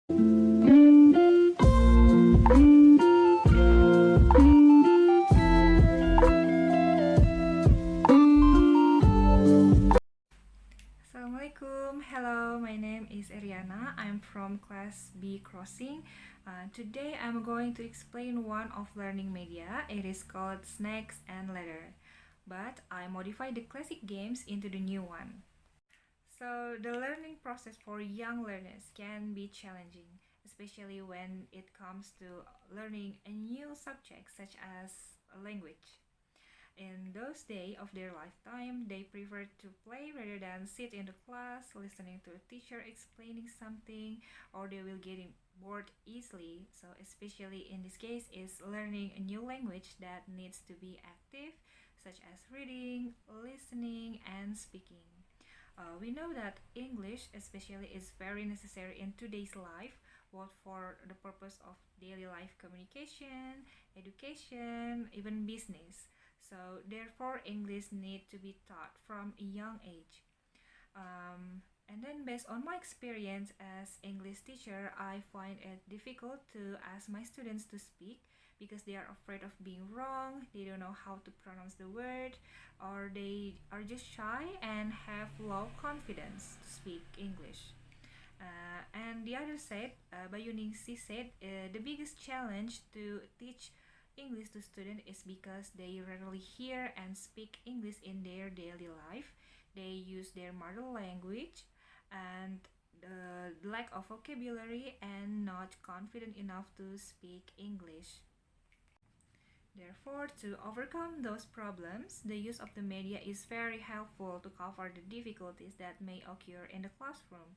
Assalamualaikum. Hello, my name is Eriana. I'm from class B Crossing. Today I'm going to explain one of learning media. It is called Snacks and Ladder. But I modified the classic games into the new one. So the learning process for young learners can be challenging, especially when it comes to learning a new subject such as a language. In those days of their lifetime, they prefer to play rather than sit in the class listening to a teacher explaining something, or they will get bored easily. So, especially in this case, is learning a new language that needs to be active, such as reading, listening, and speaking. We know that English, especially, is very necessary in today's life, both for the purpose of daily life communication, education, even business. So therefore, English need to be taught from a young age. And then based on my experience as English teacher, I find it difficult to ask my students to speak because they are afraid of being wrong, they don't know how to pronounce the word, or they are just shy and have low confidence to speak English. And the other side, Bayuningsi said, the biggest challenge to teach English to students is because they rarely hear and speak English in their daily life. They use their mother language and the lack of vocabulary and not confident enough to speak English. Therefore, to overcome those problems, the use of the media is very helpful to cover the difficulties that may occur in the classroom.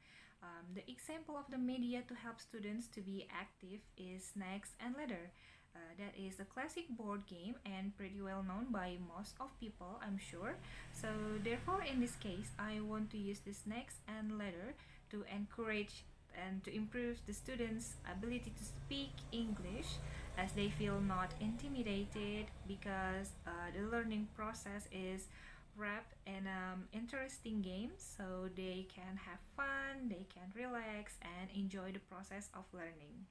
The example of the media to help students to be active is Snacks and Ladder. That is a classic board game and pretty well known by most of people, I'm sure. So therefore, in this case, I want to use the Snacks and Ladder to encourage and to improve the students' ability to speak English as they feel not intimidated because the learning process is wrapped in interesting games so they can have fun, they can relax and enjoy the process of learning.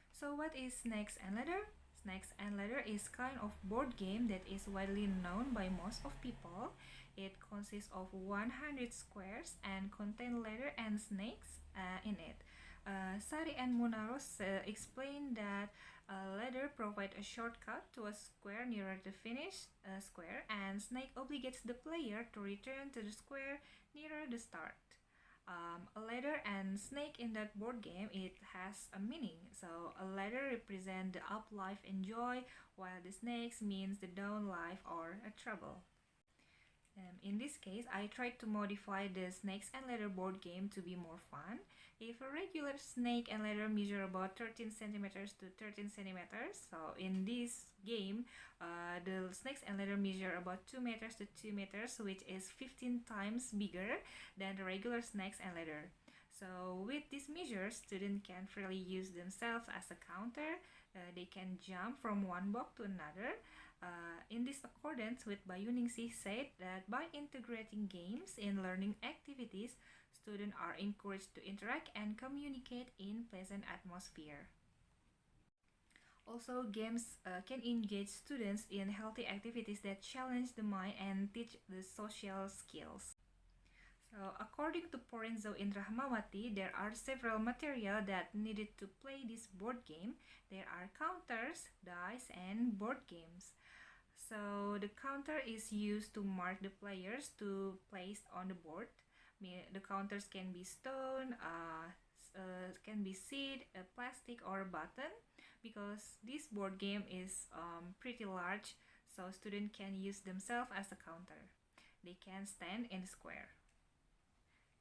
So what is Snakes and Ladder? Snakes and Ladder is kind of board game that is widely known by most of people. It consists of 100 squares and contain ladder and snakes in it. Sari and Munaros explained that a ladder provides a shortcut to a square nearer the finished square, and snake obligates the player to return to the square nearer the start. A ladder and snake in that board game, it has a meaning. So a ladder represents the up life and joy, while the snakes means the down life or a trouble. In this case, I tried to modify the Snakes and Ladder board game to be more fun. If a regular snake and ladder measure about 13 centimeters to 13 centimeters, so in this game, the snakes and ladder measure about 2 meters to 2 meters, which is 15 times bigger than the regular snakes and ladder. So with these measures, students can freely use themselves as a counter. They can jump from one block to another. In this accordance with Bayuningsi said that by integrating games in learning activities, students are encouraged to interact and communicate in pleasant atmosphere. Also, games can engage students in healthy activities that challenge the mind and teach the social skills. So, according to Porenzo Indrahmawati, there are several material that needed to play this board game. There are counters, dice, and board games. So the counter is used to mark the players to place on the board. The counters can be stone, can be seed, plastic, or button. Because this board game is pretty large, so students can use themselves as a counter. They can stand in the square.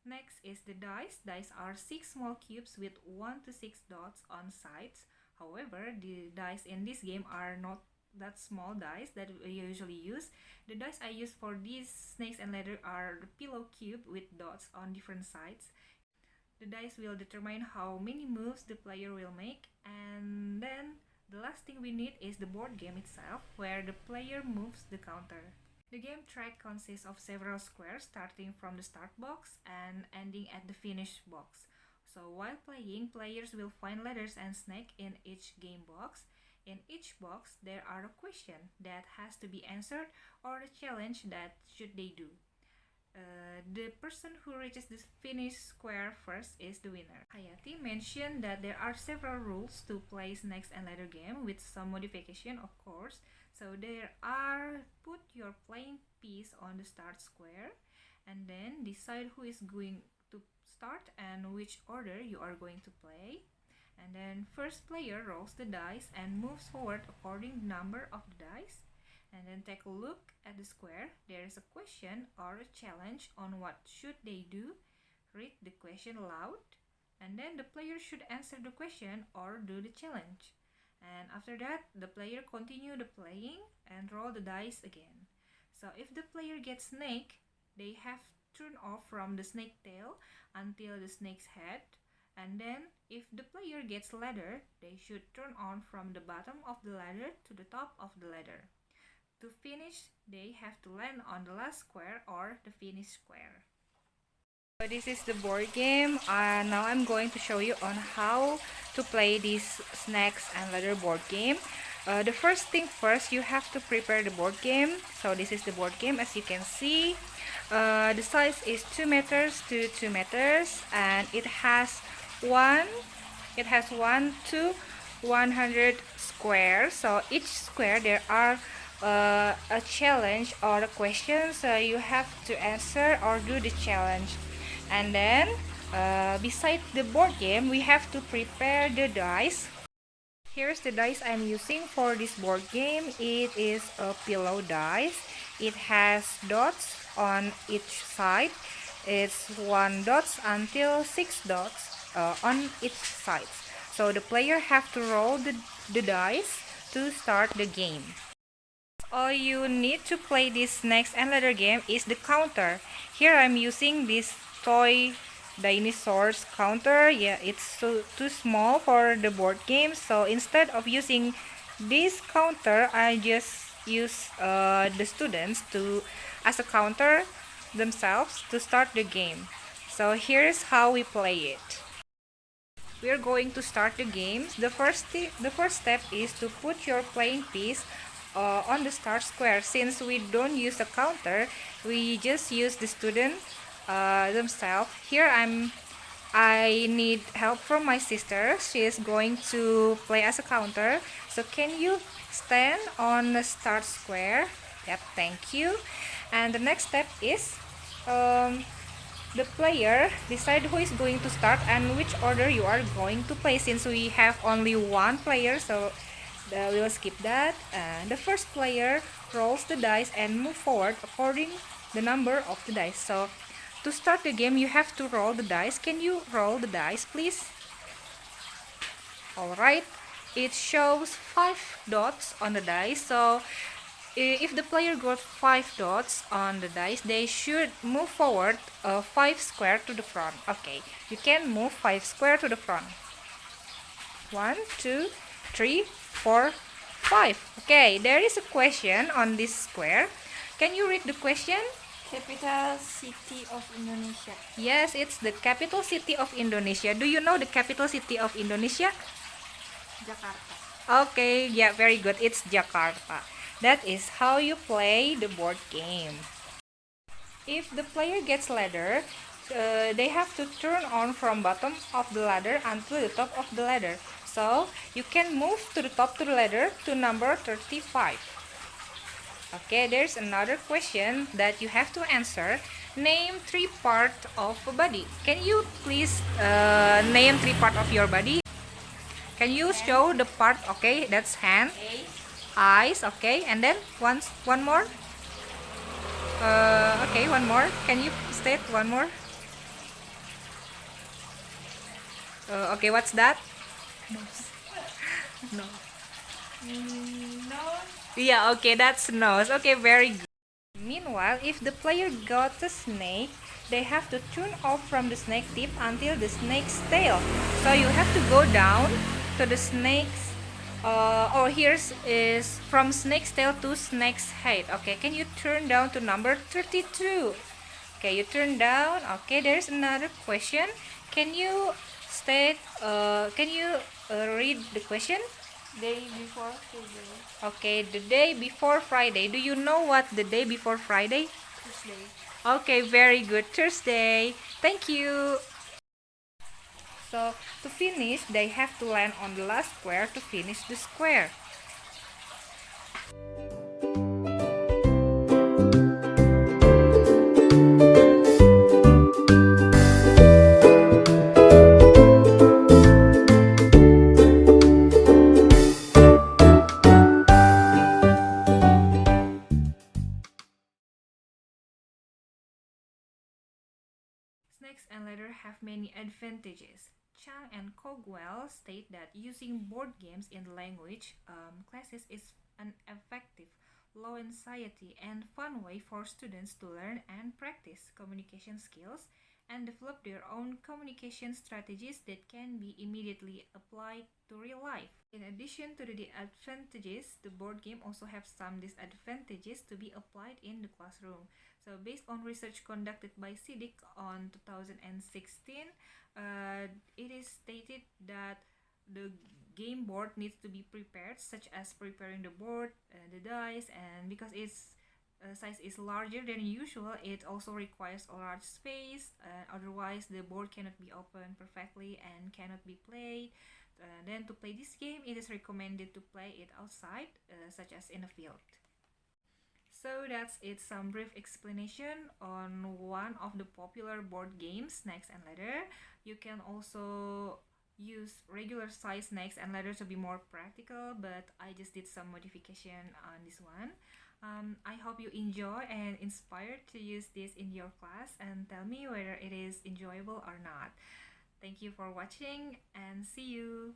Next is the dice. Dice are 6 small cubes with 1 to 6 dots on sides. However, the dice in this game are not that small dice that we usually use. The dice I use for these snakes and ladder are the pillow cube with dots on different sides. The dice will determine how many moves the player will make, and then the last thing we need is the board game itself, where the player moves the counter. The game track consists of several squares starting from the start box and ending at the finish box. So while playing, players will find letters and snake in each game box. In each box, there are a question that has to be answered or a challenge that should they do. The person who reaches the finish square first is the winner. Hayati mentioned that there are several rules to play snakes and ladder game with some modification, of course. So there are: put your playing piece on the start square, and then decide who is going to start and which order you are going to play. And then first player rolls the dice and moves forward according to the number of the dice. And then take a look at the square. There is a question or a challenge on what should they do. Read the question aloud, and then the player should answer the question or do the challenge. And after that, the player continue the playing and roll the dice again. So if the player gets snake, they have to turn off from the snake tail until the snake's head. And then if the player gets ladder, they should turn on from the bottom of the ladder to the top of the ladder. To finish, they have to land on the last square or the finish square. So this is the board game. Now I'm going to show you on how to play this snakes and ladder board game. The first thing first, you have to prepare the board game. So this is the board game, as you can see. The size is 2 meters to 2 meters, and it has 1 to 100 squares. So each square there are a challenge or a question, so you have to answer or do the challenge. And then beside the board game, we have to prepare the dice. Here's the dice I'm using for this board game. It is a pillow dice. It has dots on each side. It's 1 dots until 6 dots on each side. So the player have to roll the dice to start the game. All you need to play this snakes and ladder game is the counter. Here I'm using this toy dinosaurs counter. Yeah, it's too small for the board game, so instead of using this counter, I just use the students as a counter themselves to start the game. So here's how we play it. We're going to start the game. The first step is to put your playing piece on the start square. Since we don't use a counter, we just use the student themselves. Here I need help from my sister. She is going to play as a counter. So can you stand on the start square? Yep, thank you. And the next step is the player decide who is going to start and which order you are going to play. Since we have only one player, so we will skip that. The first player rolls the dice and move forward according the number of the dice. So to start the game, you have to roll the dice. Can you roll the dice, please? Alright, it shows 5 dots on the dice. So if the player got 5 dots on the dice, they should move forward 5 square to the front. Okay, you can move 5 square to the front. 1, 2, 3, 4, 5. Okay, there is a question on this square. Can you read the question? Capital city of Indonesia. Yes, it's the capital city of Indonesia. Do you know the capital city of Indonesia? Jakarta. Okay, yeah, very good. It's Jakarta. That is how you play the board game. If the player gets ladder, they have to turn on from bottom of the ladder until the top of the ladder. So you can move to the top of the ladder to number 35. Okay, there's another question that you have to answer. Name 3 parts of a body. Can you please name 3 parts of your body? Can you show the part? Okay, that's hand, eyes. Okay, and then one more. Okay, one more. Can you state one more? Okay, what's that? Nose. No. Nose. Yeah, okay, that's nose. Okay, very good. Meanwhile, if the player got a snake, they have to turn off from the snake tip until the snake's tail. So you have to go down to the snake's here's is from snake's tail to snake's head. Okay, can you turn down to number 32? Okay, you turn down. Okay, there's another question. Can you state. Can you read the question? Day before Tuesday. Okay, the day before Friday. Do you know what the day before Friday? Tuesday. Okay, very good. Thursday. Thank you. So, to finish, they have to land on the last square to finish the square. Snakes and ladder have many advantages. Chang and Cogwell state that using board games in the language classes is an effective, low anxiety, and fun way for students to learn and practice communication skills and develop their own communication strategies that can be immediately applied to real life. In addition to the advantages, the board game also have some disadvantages to be applied in the classroom. So based on research conducted by CIDIC on 2016, it is stated that the game board needs to be prepared, such as preparing the board, the dice, and because its size is larger than usual, it also requires a large space. Otherwise, the board cannot be opened perfectly and cannot be played. Then to play this game, it is recommended to play it outside, such as in a field. So that's it, some brief explanation on one of the popular board games, Snakes and Ladder. You can also use regular size snakes and ladder to be more practical, but I just did some modification on this one. I hope you enjoy and inspired to use this in your class and tell me whether it is enjoyable or not. Thank you for watching and see you.